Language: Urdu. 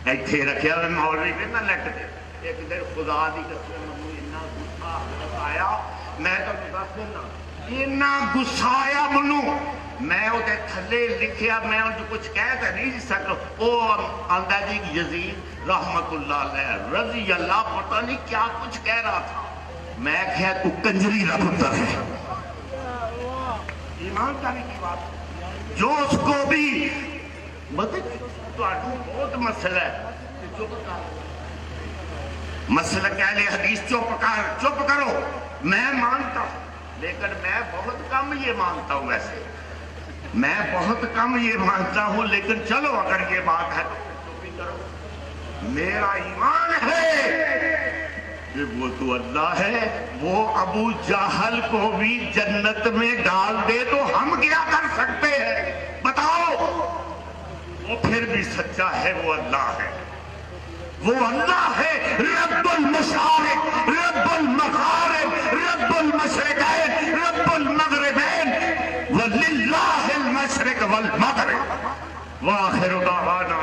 ایتھے رکھیا میں مولوی نے نہ لٹ دے ایک دن خدا دی قسم مینوں اتنا غصہ آیا میں تانوں دس دینا اتنا غصہ آیا مینوں میں وہ تھلے لکھیا میں ان کچھ کہہ تو نہیں سکتا وہ آندا جی یزید رحمت اللہ علیہ رضی اللہ پتہ نہیں کیا کچھ کہہ رہا تھا میں کہا تو کنجری کا پتر ہے ایمان داری کی بات جو اس کو بھی بہت مسئلہ ہے مسئلہ کہہ لے حدیث چپ کرو میں مانتا ہوں لیکن میں بہت کم یہ مانتا ہوں ویسے میں بہت کم یہ مانتا ہوں لیکن چلو اگر یہ بات ہے تو بھی کرو میرا ایمان ہے کہ وہ تو اللہ ہے وہ ابو جہل کو بھی جنت میں ڈال دے تو ہم کیا کر سکتے ہیں بتاؤ وہ پھر بھی سچا ہے وہ اللہ ہے وہ اللہ ہے رب المشارق رب المغارب رب المشرقین رب المغربین وللہ المشرق والمغرب وآخر دعوانا